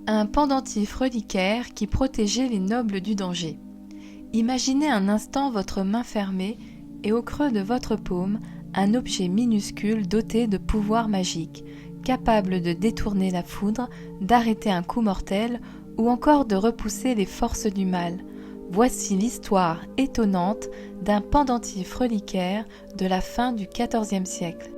Un pendentif reliquaire qui protégeait les nobles du danger. Imaginez un instant votre main fermée et au creux de votre paume, un objet minuscule doté de pouvoirs magiques, capable de détourner la foudre, d'arrêter un coup mortel ou encore de repousser les forces du mal. Voici l'histoire étonnante d'un pendentif reliquaire de la fin du XIVe siècle.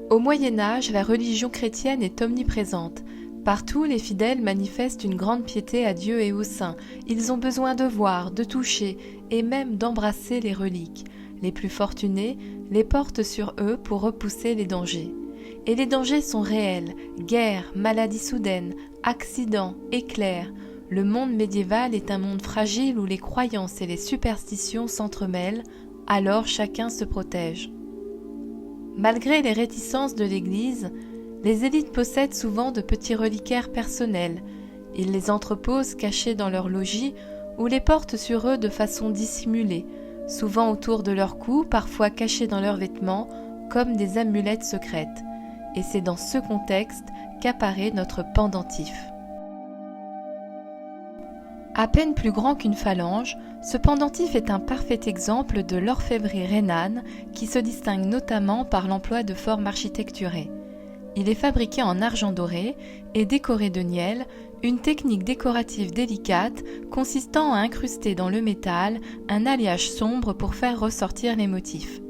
Au Moyen-Âge, la religion chrétienne est omniprésente. Partout, les fidèles manifestent une grande piété à Dieu et aux saints. Ils ont besoin de voir, de toucher et même d'embrasser les reliques. Les plus fortunés les portent sur eux pour repousser les dangers. Et les dangers sont réels, guerres, maladies soudaines, accidents, éclairs. Le monde médiéval est un monde fragile où les croyances et les superstitions s'entremêlent, alors chacun se protège. Malgré les réticences de l'Église, les élites possèdent souvent de petits reliquaires personnels. Ils les entreposent cachés dans leur logis ou les portent sur eux de façon dissimulée, souvent autour de leur cou, parfois cachés dans leurs vêtements, comme des amulettes secrètes. Et c'est dans ce contexte qu'apparaît notre pendentif. À peine plus grand qu'une phalange, ce pendentif est un parfait exemple de l'orfèvrerie rhénane qui se distingue notamment par l'emploi de formes architecturées. Il est fabriqué en argent doré et décoré de nielle, une technique décorative délicate consistant à incruster dans le métal un alliage sombre pour faire ressortir les motifs.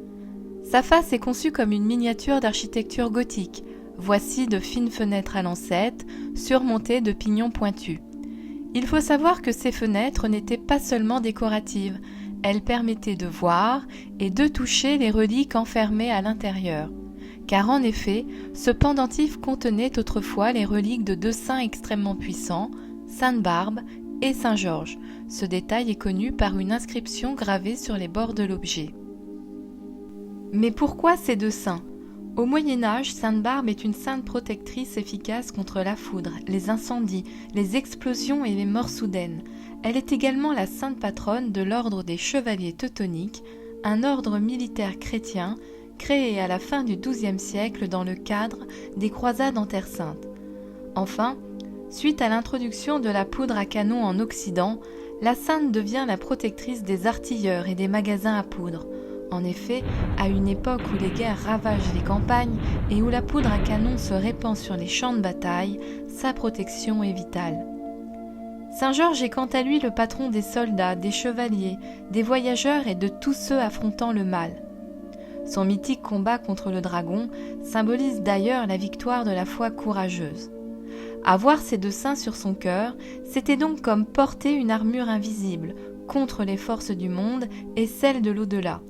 Sa face est conçue comme une miniature d'architecture gothique. Voici de fines fenêtres à lancettes, surmontées de pignons pointus. Il faut savoir que ces fenêtres n'étaient pas seulement décoratives, elles permettaient de voir et de toucher les reliques enfermées à l'intérieur. Car en effet, ce pendentif contenait autrefois les reliques de deux saints extrêmement puissants, Sainte Barbe et Saint Georges. Ce détail est connu par une inscription gravée sur les bords de l'objet. Mais pourquoi ces deux saints ? Au Moyen-Âge, Sainte Barbe est une sainte protectrice efficace contre la foudre, les incendies, les explosions et les morts soudaines. Elle est également la sainte patronne de l'ordre des chevaliers teutoniques, un ordre militaire chrétien créé à la fin du XIIe siècle dans le cadre des croisades en Terre Sainte. Enfin, suite à l'introduction de la poudre à canon en Occident, la sainte devient la protectrice des artilleurs et des magasins à poudre. En effet, à une époque où les guerres ravagent les campagnes et où la poudre à canon se répand sur les champs de bataille, sa protection est vitale. Saint Georges est quant à lui le patron des soldats, des chevaliers, des voyageurs et de tous ceux affrontant le mal. Son mythique combat contre le dragon symbolise d'ailleurs la victoire de la foi courageuse. Avoir ces deux saints sur son cœur, c'était donc comme porter une armure invisible contre les forces du monde et celles de l'au-delà.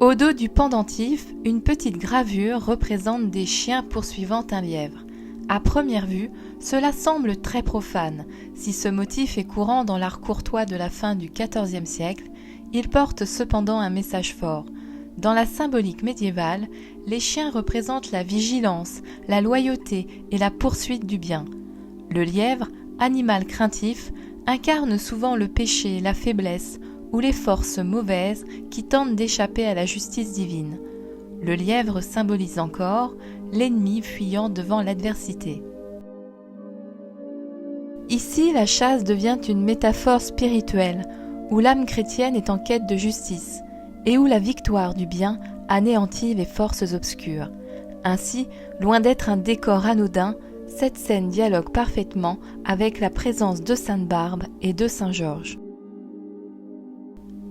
Au dos du pendentif, une petite gravure représente des chiens poursuivant un lièvre. À première vue, cela semble très profane. Si ce motif est courant dans l'art courtois de la fin du XIVe siècle, il porte cependant un message fort. Dans la symbolique médiévale, les chiens représentent la vigilance, la loyauté et la poursuite du bien. Le lièvre, animal craintif, incarne souvent le péché, la faiblesse ou les forces mauvaises qui tentent d'échapper à la justice divine. Le lièvre symbolise encore l'ennemi fuyant devant l'adversité. Ici, la chasse devient une métaphore spirituelle, où l'âme chrétienne est en quête de justice, et où la victoire du bien anéantit les forces obscures. Ainsi, loin d'être un décor anodin, cette scène dialogue parfaitement avec la présence de Sainte Barbe et de Saint Georges.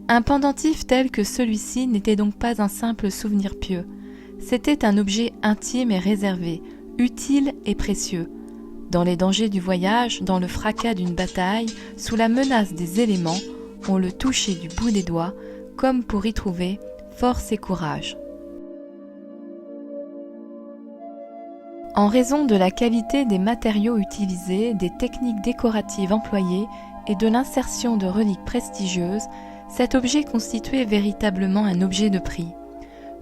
Un pendentif tel que celui-ci n'était donc pas un simple souvenir pieux. C'était un objet intime et réservé, utile et précieux. Dans les dangers du voyage, dans le fracas d'une bataille, sous la menace des éléments, on le touchait du bout des doigts, comme pour y trouver force et courage. En raison de la qualité des matériaux utilisés, des techniques décoratives employées et de l'insertion de reliques prestigieuses, cet objet constituait véritablement un objet de prix.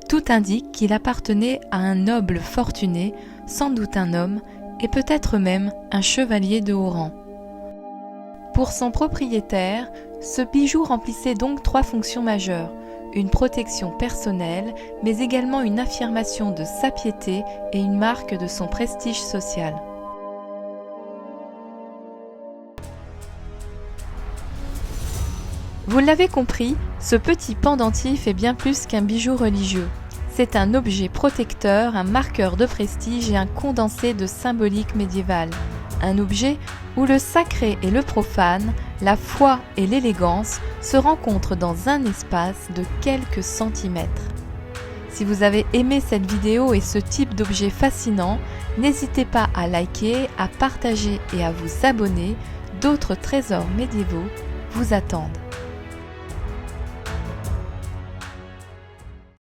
Tout indique qu'il appartenait à un noble fortuné, sans doute un homme, et peut-être même un chevalier de haut rang. Pour son propriétaire, ce bijou remplissait donc trois fonctions majeures, une protection personnelle, mais également une affirmation de sa piété et une marque de son prestige social. Vous l'avez compris, ce petit pendentif est bien plus qu'un bijou religieux. C'est un objet protecteur, un marqueur de prestige et un condensé de symbolique médiévale. Un objet où le sacré et le profane, la foi et l'élégance se rencontrent dans un espace de quelques centimètres. Si vous avez aimé cette vidéo et ce type d'objet fascinant, n'hésitez pas à liker, à partager et à vous abonner. D'autres trésors médiévaux vous attendent.